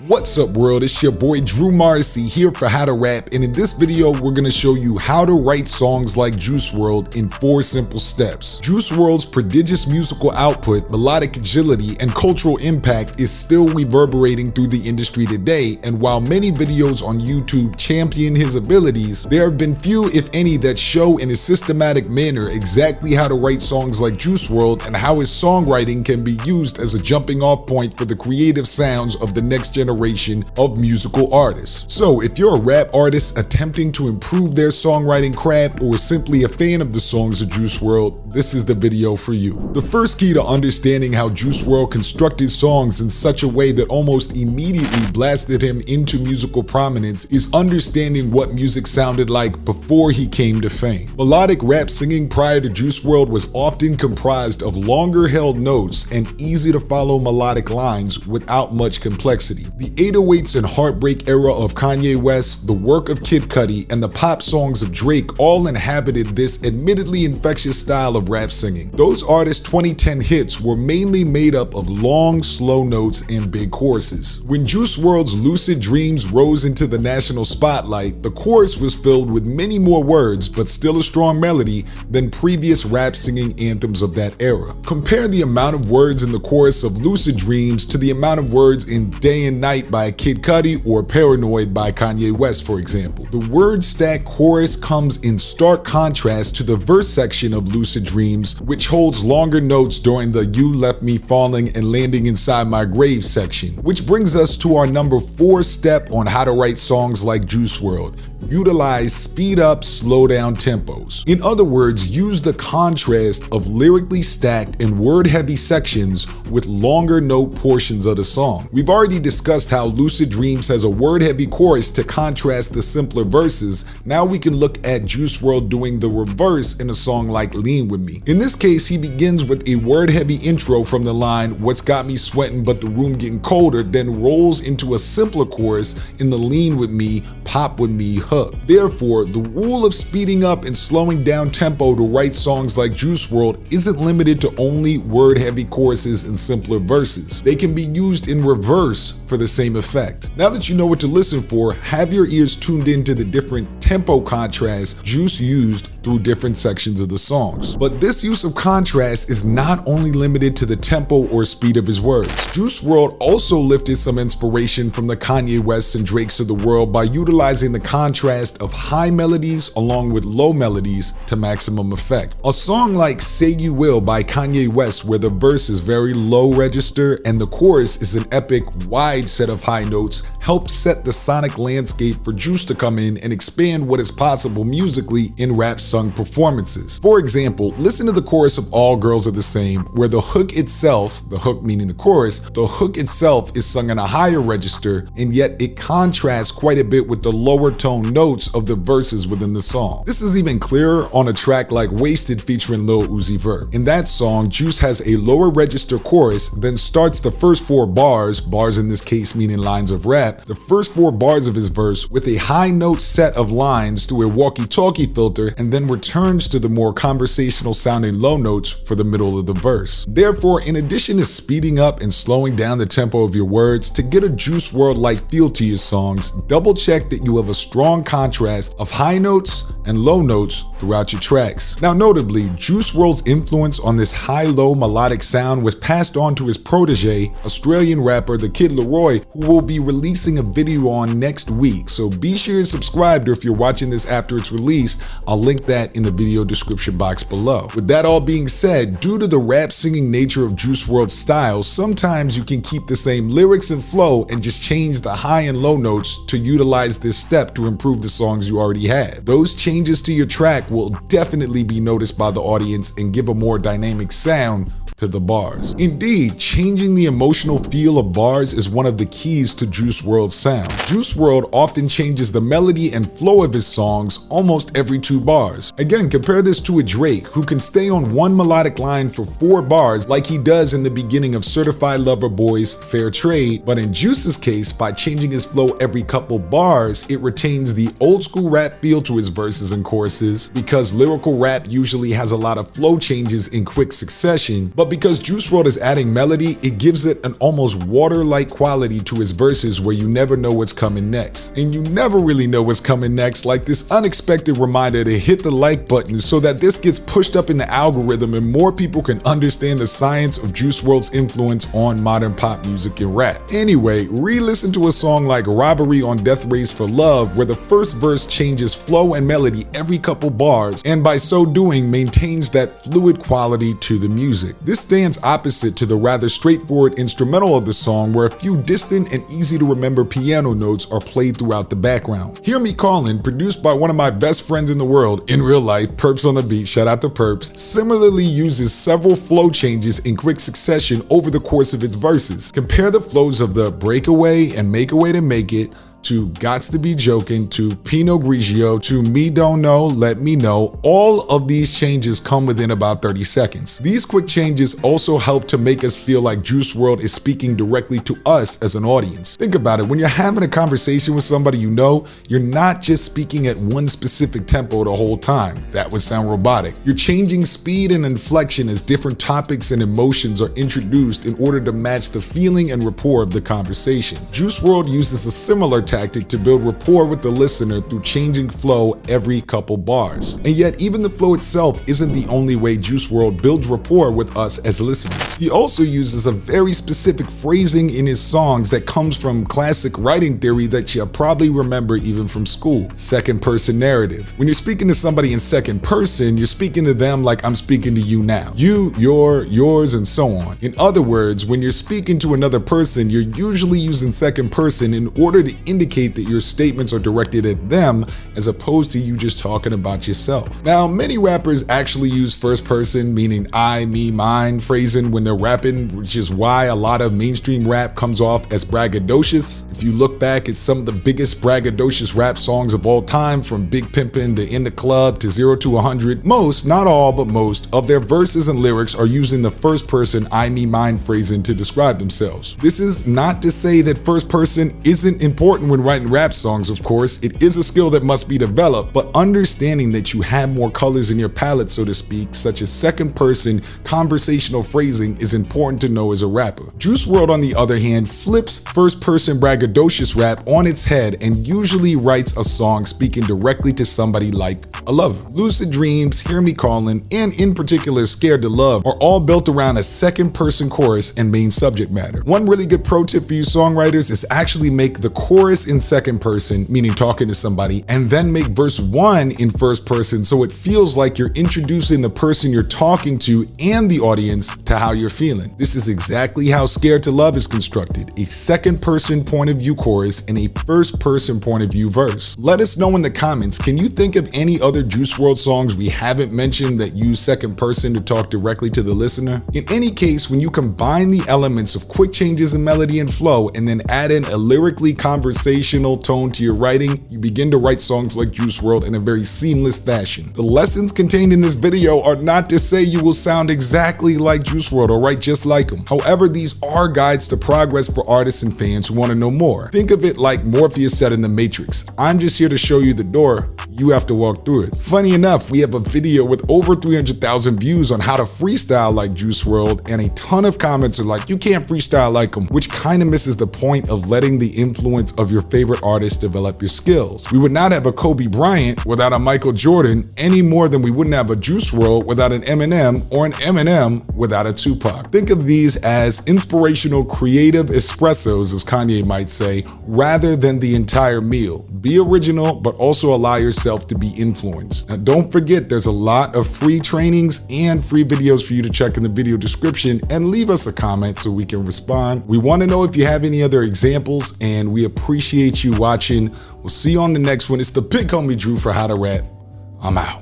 What's up world, it's your boy Drew Morrissey here for How to Rap, and in this video we're going to show you how to write songs like Juice Wrld in 4 simple steps. Juice Wrld's prodigious musical output, melodic agility, and cultural impact is still reverberating through the industry today, and while many videos on YouTube champion his abilities, there have been few if any that show in a systematic manner exactly how to write songs like Juice Wrld and how his songwriting can be used as a jumping off point for the creative sounds of the next generation of musical artists. So if you're a rap artist attempting to improve their songwriting craft or simply a fan of the songs of Juice Wrld, this is the video for you. The first key to understanding how Juice Wrld constructed songs in such a way that almost immediately blasted him into musical prominence is understanding what music sounded like before he came to fame. Melodic rap singing prior to Juice Wrld was often comprised of longer held notes and easy to follow melodic lines without much complexity. The 808s and Heartbreak era of Kanye West, the work of Kid Cudi, and the pop songs of Drake all inhabited this admittedly infectious style of rap singing. Those artists' 2010 hits were mainly made up of long, slow notes and big choruses. When Juice Wrld's Lucid Dreams rose into the national spotlight, the chorus was filled with many more words, but still a strong melody, than previous rap singing anthems of that era. Compare the amount of words in the chorus of Lucid Dreams to the amount of words in Day and Night by Kid Cudi or Paranoid by Kanye West, for example. The word stack chorus comes in stark contrast to the verse section of Lucid Dreams, which holds longer notes during the You Left Me Falling and Landing Inside My Grave section. Which brings us to our number 4 step on how to write songs like Juice Wrld. Utilize speed up, slow down tempos. In other words, use the contrast of lyrically stacked and word heavy sections with longer note portions of the song. We've already discussed how Lucid Dreams has a word heavy chorus to contrast the simpler verses. Now we can look at Juice Wrld doing the reverse in a song like Lean With Me. In this case, he begins with a word heavy intro from the line, "What's got me sweating but the room getting colder," then rolls into a simpler chorus in the Lean With Me, Pop With Me hook. Therefore, the rule of speeding up and slowing down tempo to write songs like Juice Wrld isn't limited to only word heavy choruses and simpler verses. They can be used in reverse for the same effect. Now that you know what to listen for, have your ears tuned into the different tempo contrasts Juice used through different sections of the songs. But this use of contrast is not only limited to the tempo or speed of his words. Juice Wrld also lifted some inspiration from the Kanye Wests and Drakes of the world by utilizing the contrast of high melodies along with low melodies to maximum effect. A song like Say You Will by Kanye West, where the verse is very low register and the chorus is an epic wide set of high notes, helps set the sonic landscape for Juice to come in and expand what is possible musically in rap sung performances. For example, listen to the chorus of All Girls Are the Same, where the hook itself, the hook meaning the chorus, the hook itself is sung in a higher register, and yet it contrasts quite a bit with the lower tone notes of the verses within the song. This is even clearer on a track like Wasted featuring Lil Uzi Vert. In that song, Juice has a lower register chorus, then starts the first 4 bars in this case meaning lines of rap, the first 4 bars of his verse with a high note set of lines through a walkie-talkie filter, and then returns to the more conversational sounding low notes for the middle of the verse. Therefore, in addition to speeding up and slowing down the tempo of your words, to get a Juice Wrld-like feel to your songs, double check that you have a strong contrast of high notes and low notes throughout your tracks. Now notably, Juice Wrld's influence on this high-low melodic sound was passed on to his protege, Australian rapper The Kid Laroi, who will be releasing a video on next week, so be sure to subscribe if you're watching this after it's released. I'll link that in the video description box below. With that all being said, due to the rap singing nature of Juice Wrld's style, sometimes you can keep the same lyrics and flow and just change the high and low notes to utilize this step to improve the songs you already have. Those changes to your track will definitely be noticed by the audience and give a more dynamic sound to the bars. Indeed, changing the emotional feel of bars is one of the keys to Juice Wrld's sound. Juice Wrld often changes the melody and flow of his songs almost every 2 bars. Again, compare this to a Drake, who can stay on one melodic line for 4 bars like he does in the beginning of Certified Lover Boy's Fair Trade, but in Juice's case, by changing his flow every couple bars, it retains the old school rap feel to his verses and choruses, because lyrical rap usually has a lot of flow changes in quick succession, but because Juice Wrld is adding melody, it gives it an almost water-like quality to his verses where you never know what's coming next. And you never really know what's coming next, like this unexpected reminder to hit the like button so that this gets pushed up in the algorithm and more people can understand the science of Juice Wrld's influence on modern pop music and rap. Anyway, re-listen to a song like Robbery on Death Race for Love, where the first verse changes flow and melody every couple bars, and by so doing maintains that fluid quality to the music. This stands opposite to the rather straightforward instrumental of the song, where a few distant and easy to remember piano notes are played throughout the background. Hear Me Callin', produced by one of my best friends in the world in real life, Perps on the Beat, shout out to Perps, similarly uses several flow changes in quick succession over the course of its verses. Compare the flows of the Breakaway and Make a Way to Make It, to Gots to Be Joking, to Pinot Grigio, to Me Don't Know, Let Me Know. All of these changes come within about 30 seconds. These quick changes also help to make us feel like Juice Wrld is speaking directly to us as an audience. Think about it, when you're having a conversation with somebody you know, you're not just speaking at one specific tempo the whole time. That would sound robotic. You're changing speed and inflection as different topics and emotions are introduced in order to match the feeling and rapport of the conversation. Juice Wrld uses a similar tactic to build rapport with the listener through changing flow every couple bars. And yet, even the flow itself isn't the only way Juice Wrld builds rapport with us as listeners. He also uses a very specific phrasing in his songs that comes from classic writing theory that you probably remember even from school. Second person narrative. When you're speaking to somebody in second person, you're speaking to them like I'm speaking to you now. You, your, yours, and so on. In other words, when you're speaking to another person, you're usually using second person in order to indicate that your statements are directed at them as opposed to you just talking about yourself. Now, many rappers actually use first person, meaning I, me, mine phrasing when they're rapping, which is why a lot of mainstream rap comes off as braggadocious. If you look back at some of the biggest braggadocious rap songs of all time, from Big Pimpin' to In the Club to 0 to 100, most, not all, but most of their verses and lyrics are using the first person I, me, mine phrasing to describe themselves. This is not to say that first person isn't important when writing rap songs, of course. It is a skill that must be developed, but understanding that you have more colors in your palette, so to speak, such as second person conversational phrasing, is important to know as a rapper. Juice Wrld, on the other hand, flips first person braggadocious rap on its head and usually writes a song speaking directly to somebody like a lover. Lucid Dreams, Hear Me Callin', and in particular Scared to Love are all built around a second person chorus and main subject matter. One really good pro tip for you songwriters is actually make the chorus in second person, meaning talking to somebody, and then make verse 1 in first person so it feels like you're introducing the person you're talking to and the audience to how you're feeling. This is exactly how Scared to Love is constructed: a second person point of view chorus and a first person point of view verse. Let us know in the comments, can you think of any other Juice Wrld songs we haven't mentioned that use second person to talk directly to the listener? In any case, when you combine the elements of quick changes in melody and flow and then add in a lyrically conversational tone to your writing, you begin to write songs like Juice Wrld in a very seamless fashion. The lessons contained in this video are not to say you will sound exactly like Juice Wrld or write just like him. However, these are guides to progress for artists and fans who want to know more. Think of it like Morpheus said in The Matrix: I'm just here to show you the door, you have to walk through it. Funny enough, we have a video with over 300,000 views on how to freestyle like Juice Wrld, and a ton of comments are like, you can't freestyle like him, which kind of misses the point of letting the influence of your favorite artist develop your skills. We would not have a Kobe Bryant without a Michael Jordan, any more than we wouldn't have a Juice Wrld without an Eminem, or an Eminem without a Tupac. Think of these as inspirational creative espressos, as Kanye might say, rather than the entire meal. Be original, but also allow yourself to be influenced. Now, don't forget, there's a lot of free trainings and free videos for you to check in the video description, and leave us a comment so we can respond. We want to know if you have any other examples, and we appreciate you watching. We'll see you on the next one. It's the big homie Drew for How to Rap. I'm out.